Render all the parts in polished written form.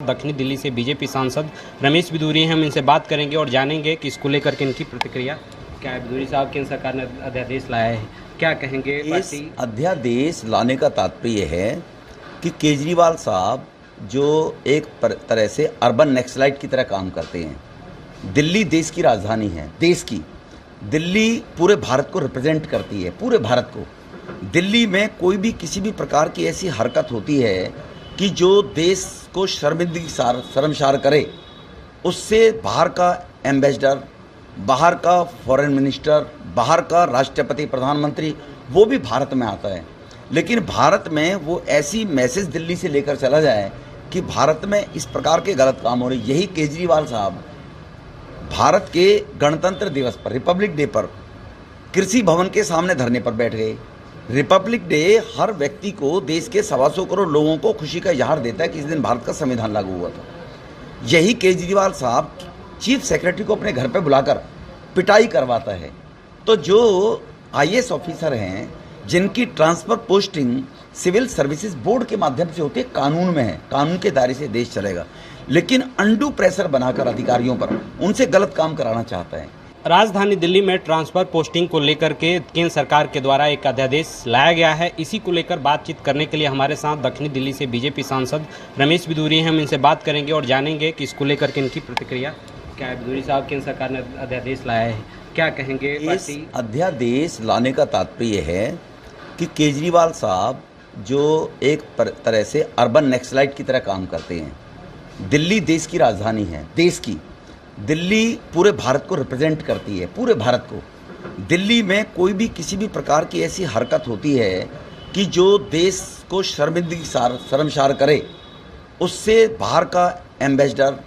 दक्षिणी दिल्ली से बीजेपी सांसद रमेश बिधूरी हैं। हम इनसे बात करेंगे और जानेंगे कि इसको लेकर के इनकी प्रतिक्रिया क्या है। बिधूरी साहब, केंद्र सरकार ने अध्यादेश लाया है, क्या कहेंगे? इस अध्यादेश लाने का तात्पर्य है कि केजरीवाल साहब जो एक तरह से अर्बन नक्सलाइट की तरह काम करते हैं। दिल्ली देश की राजधानी है, देश की। दिल्ली पूरे भारत को रिप्रेजेंट करती है, पूरे भारत को। दिल्ली में कोई भी किसी भी प्रकार की ऐसी हरकत होती है कि जो देश को शर्मसार करे, उससे बाहर का एम्बेसडर, बाहर का फॉरेन मिनिस्टर, बाहर का राष्ट्रपति, प्रधानमंत्री, वो भी भारत में आता है। लेकिन भारत में वो ऐसी मैसेज दिल्ली से लेकर चला जाए कि भारत में इस प्रकार के गलत काम हो रहे। यही केजरीवाल साहब भारत के गणतंत्र दिवस पर, रिपब्लिक डे पर कृषि भवन के सामने धरने पर बैठ गए। रिपब्लिक डे हर व्यक्ति को, देश के 125 करोड़ लोगों को खुशी का इजहार देता है कि इस दिन भारत का संविधान लागू हुआ था। यही केजरीवाल साहब चीफ सेक्रेटरी को अपने घर पर बुलाकर पिटाई करवाता है। तो जो IAS ऑफिसर हैं जिनकी transfer posting civil services board के माध्यम से होती है, कानून में है, कानून के दायरे से देश चलेगा, लेकिन अंडू प्रेशर बनाकर अधिकारियों पर उनसे गलत काम कराना चाहता है। राजधानी दिल्ली में ट्रांसफर पोस्टिंग को लेकर के केंद्र सरकार के द्वारा एक अध्यादेश लाया गया है। इसी को लेकर बातचीत करने के लिए हमारे साथ दक्षिणी दिल्ली से बीजेपी सांसद रमेश बिधूरी हैं। हम इनसे बात करेंगे और जानेंगे कि इसको लेकर के इनकी प्रतिक्रिया क्या है। बिधूरी साहब, केंद्र सरकार ने अध्यादेश लाया है, क्या कहेंगे? इस अध्यादेश लाने का तात्पर्य है कि केजरीवाल साहब जो एक तरह से अर्बन नक्सलाइट की तरह काम करते हैं। दिल्ली देश की राजधानी है, देश की। दिल्ली पूरे भारत को रिप्रेजेंट करती है, पूरे भारत को। दिल्ली में कोई भी किसी भी प्रकार की ऐसी हरकत होती है कि जो देश को शर्मसार करे, उससे बाहर का एम्बेसडर,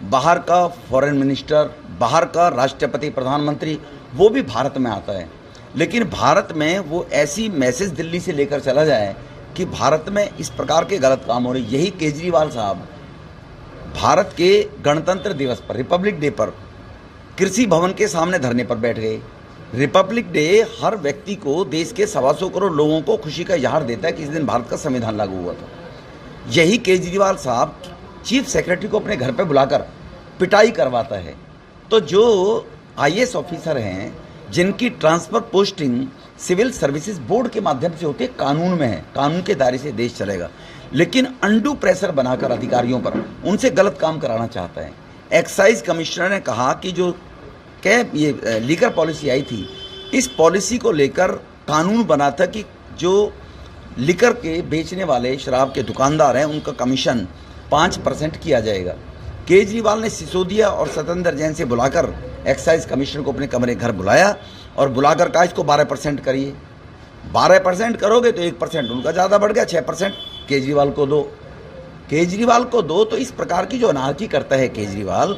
बाहर का फॉरेन मिनिस्टर, बाहर का राष्ट्रपति, प्रधानमंत्री, वो भी भारत में आता है। लेकिन भारत में वो ऐसी मैसेज दिल्ली से लेकर चला जाए कि भारत में इस प्रकार के गलत काम हो रहे। यही केजरीवाल साहब भारत के गणतंत्र दिवस पर, रिपब्लिक डे पर कृषि भवन के सामने धरने पर बैठ गए। रिपब्लिक डे हर व्यक्ति को, देश के 125 करोड़ लोगों को खुशी का इजहार देता है कि इस दिन भारत का संविधान लागू हुआ था। यही केजरीवाल साहब चीफ सेक्रेटरी को अपने घर पर बुलाकर पिटाई करवाता है। तो जो IAS ऑफिसर हैं जिनकी transfer posting civil services board के माध्यम से होती है, कानून में है, कानून के दायरे से देश चलेगा, लेकिन अंडू प्रेशर बनाकर अधिकारियों पर उनसे गलत काम कराना चाहता है। एक्साइज कमिश्नर ने कहा कि जो ये लीकर पॉलिसी आई थी, इस पॉलिसी को लेकर कानून बना था कि जो लिकर के बेचने वाले शराब के दुकानदार हैं उनका कमीशन 5% किया जाएगा। केजरीवाल ने सिसोदिया और सत्येंद्र जैन से बुलाकर एक्साइज कमिश्नर को अपने कमरे घर बुलाया और बुलाकर कहा इसको 12% करिए। 12% करोगे तो 1% उनका ज़्यादा बढ़ गया, 6% केजरीवाल को दो। केजरीवाल को दो। तो इस प्रकार की जो अनार्की करता है केजरीवाल,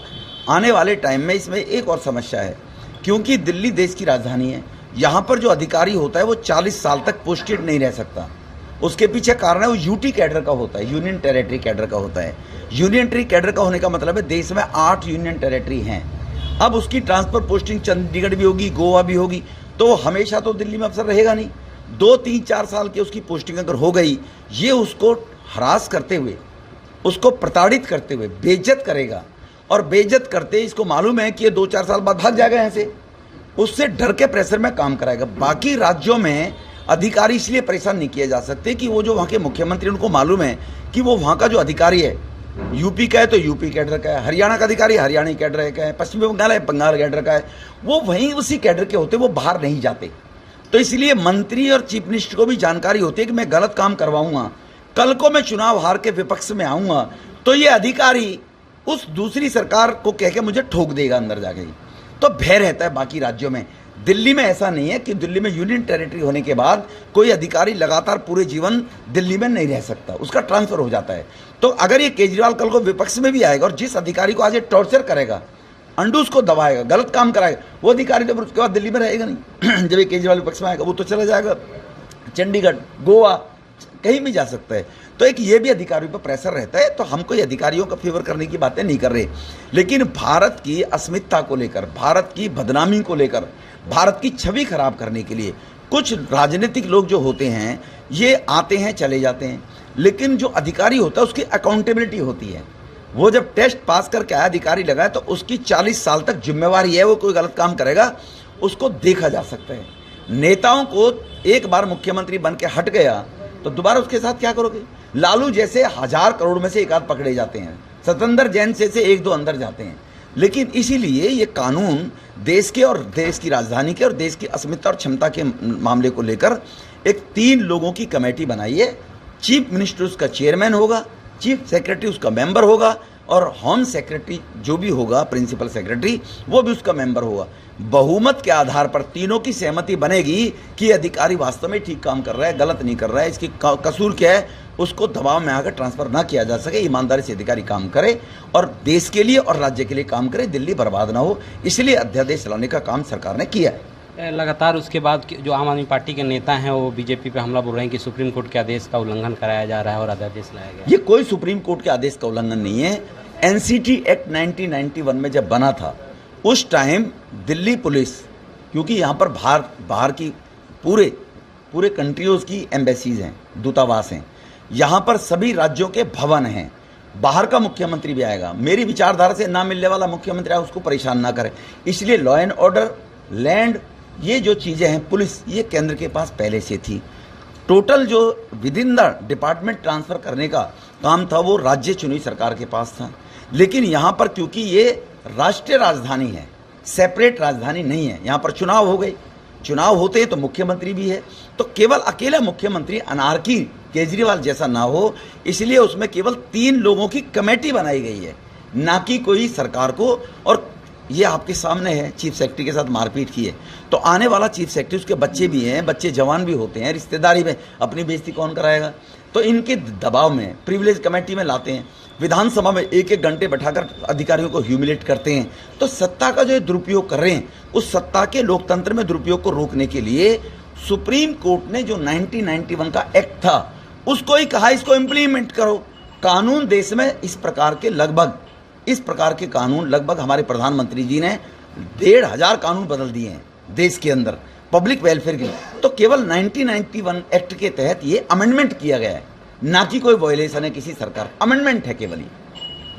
आने वाले टाइम में इसमें एक और समस्या है, क्योंकि दिल्ली देश की राजधानी है। यहाँ पर जो अधिकारी होता है वो 40 साल तक पोस्टेड नहीं रह सकता। उसके पीछे कारण है वो यूटी कैडर का होता है, यूनियन टेरिटरी कैडर का होता है। यूनियन टेरिटरी कैडर का होने का मतलब है देश में 8 यूनियन टेरिटरी हैं। अब उसकी ट्रांसफर पोस्टिंग चंडीगढ़ भी होगी, गोवा भी होगी, तो हमेशा तो दिल्ली में अफसर रहेगा नहीं। 2, 3, 4 साल की उसकी पोस्टिंग अगर हो गई, ये उसको हरास करते हुए, उसको प्रताड़ित करते हुए बेइज्जत करेगा। और बेइज्जत करते इसको मालूम है कि ये 2-4 साल बाद भाग जाएगा यहाँ से, उससे डर के प्रेशर में काम कराएगा। बाकी राज्यों में अधिकारी इसलिए परेशान नहीं किए जा सकते कि वो जो वहाँ के मुख्यमंत्री, उनको मालूम है कि वो वहाँ का जो अधिकारी है, यूपी का है तो यूपी कैडर का है, हरियाणा का अधिकारी हरियाणा कैडर का है, पश्चिम बंगाल है बंगाल कैडर का है, वो वहीं उसी कैडर के होते, वो बाहर नहीं जाते। तो इसलिए मंत्री और चीफ मिनिस्टर को भी जानकारी होती है कि मैं गलत काम करवाऊंगा, कल को मैं चुनाव हार के विपक्ष में आऊंगा तो ये अधिकारी उस दूसरी सरकार को कह के मुझे ठोक देगा अंदर जाके। तो भय रहता है बाकी राज्यों में। दिल्ली में ऐसा नहीं है कि दिल्ली में यूनियन टेरिटरी होने के बाद कोई अधिकारी लगातार पूरे जीवन दिल्ली में नहीं रह सकता, उसका ट्रांसफर हो जाता है। तो अगर ये केजरीवाल कल को विपक्ष में भी आएगा और जिस अधिकारी को आज ये टॉर्चर करेगा, अंडू उसको दबाएगा, गलत काम कराएगा, वो अधिकारी तो उसके बाद दिल्ली में रहेगा नहीं। जब ये केजरीवाल विपक्ष में आएगा वो तो चला जाएगा चंडीगढ़, गोवा, कहीं भी जा सकता है। तो एक ये भी अधिकारियों पर प्रेशर रहता है। तो हम कोई अधिकारियों का फेवर करने की बातें नहीं कर रहे, लेकिन भारत की अस्मिता को लेकर, भारत की बदनामी को लेकर, भारत की छवि खराब करने के लिए कुछ राजनीतिक लोग जो होते हैं ये आते हैं चले जाते हैं, लेकिन जो अधिकारी होता है उसकी अकाउंटेबिलिटी होती है। वो जब टेस्ट पास करके आया, अधिकारी लगाए, तो उसकी 40 साल तक जिम्मेवारी है। वो कोई गलत काम करेगा उसको देखा जा सकता है। नेताओं को एक बार मुख्यमंत्री बन के हट गया तो दोबारा उसके साथ क्या करोगे? लालू जैसे 1000 करोड़ में से एक आध पकड़े जाते हैं, सतेंद्र जैन से एक दो अंदर जाते हैं। लेकिन इसीलिए ये कानून देश के और देश की राजधानी के और देश की अस्मिता और क्षमता के मामले को लेकर एक 3 लोगों की कमेटी बनाई है। चीफ मिनिस्टर उसका चेयरमैन होगा, चीफ सेक्रेटरी उसका मेंबर होगा, और होम सेक्रेटरी जो भी होगा, प्रिंसिपल सेक्रेटरी, वो भी उसका मेंबर होगा। बहुमत के आधार पर तीनों की सहमति बनेगी कि अधिकारी वास्तव में ठीक काम कर रहा है, गलत नहीं कर रहा है, इसकी कसूर क्या है, उसको दबाव में आकर ट्रांसफर ना किया जा सके। ईमानदारी से अधिकारी काम करे और देश के लिए और राज्य के लिए काम करे, दिल्ली बर्बाद ना हो, इसलिए अध्यादेश लाने का काम सरकार ने किया है। लगातार उसके बाद जो आम आदमी पार्टी के नेता हैं वो बीजेपी पे हमला बोल रहे हैं कि सुप्रीम कोर्ट के आदेश का उल्लंघन कराया जा रहा है और अध्यादेश लाया गया। ये कोई सुप्रीम कोर्ट के आदेश का उल्लंघन नहीं है। एनसीटी एक्ट 1991 में जब बना था उस टाइम दिल्ली पुलिस, क्योंकि यहाँ पर बाहर की पूरे कंट्रीज की एम्बेसीज हैं, दूतावास हैं, यहाँ पर सभी राज्यों के भवन हैं, बाहर का मुख्यमंत्री भी आएगा। मेरी विचारधारा से ना मिलने वाला मुख्यमंत्री आए उसको परेशान ना करे। इसलिए लॉ एंड ऑर्डर, लैंड, ये जो चीज़ें हैं, पुलिस, ये केंद्र के पास पहले से थी। टोटल जो with in the department transfer करने का काम था वो राज्य चुनी सरकार के पास था। लेकिन यहाँ पर क्योंकि ये राष्ट्रीय राजधानी है, सेपरेट राजधानी नहीं है, यहाँ पर चुनाव हो गए, चुनाव होते हैं तो मुख्यमंत्री भी है, तो केवल अकेला मुख्यमंत्री अनारकी केजरीवाल जैसा ना हो, इसलिए उसमें केवल 3 लोगों की कमेटी बनाई गई है, ना कि कोई सरकार को। और ये आपके सामने है, चीफ सेक्रेटरी के साथ मारपीट की है, तो आने वाला चीफ सेक्रेटरी, उसके बच्चे भी हैं, बच्चे जवान भी होते हैं, रिश्तेदारी में अपनी बेइज्जती कौन कराएगा? तो इनके दबाव में प्रिविलेज कमेटी में लाते हैं, विधानसभा में 1-1 घंटे बैठाकर अधिकारियों को ह्यूमिलेट करते हैं। तो सत्ता का जो दुरुपयोग कर रहे हैं, उस सत्ता के लोकतंत्र में दुरुपयोग को रोकने के लिए सुप्रीम कोर्ट ने जो 1991 का एक्ट था उसको ही कहा इसको इम्प्लीमेंट करो। कानून देश में इस प्रकार के कानून लगभग हमारे प्रधानमंत्री जी ने 1500 कानून बदल दिए हैं देश के अंदर पब्लिक वेलफेयर के लिए। तो केवल 1991 एक्ट के तहत ये अमेंडमेंट किया गया है, ना कि कोई वायलेशन है किसी सरकार, अमेंडमेंट है केवल ये।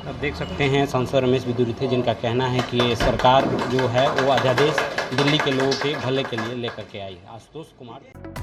अब देख सकते हैं सांसद रमेश बिदूरी थे जिनका कहना है कि ये सरकार जो है वो अध्यादेश दिल्ली के लोगों के भले के लिए लेकर के आई है। आशुतोष कुमार।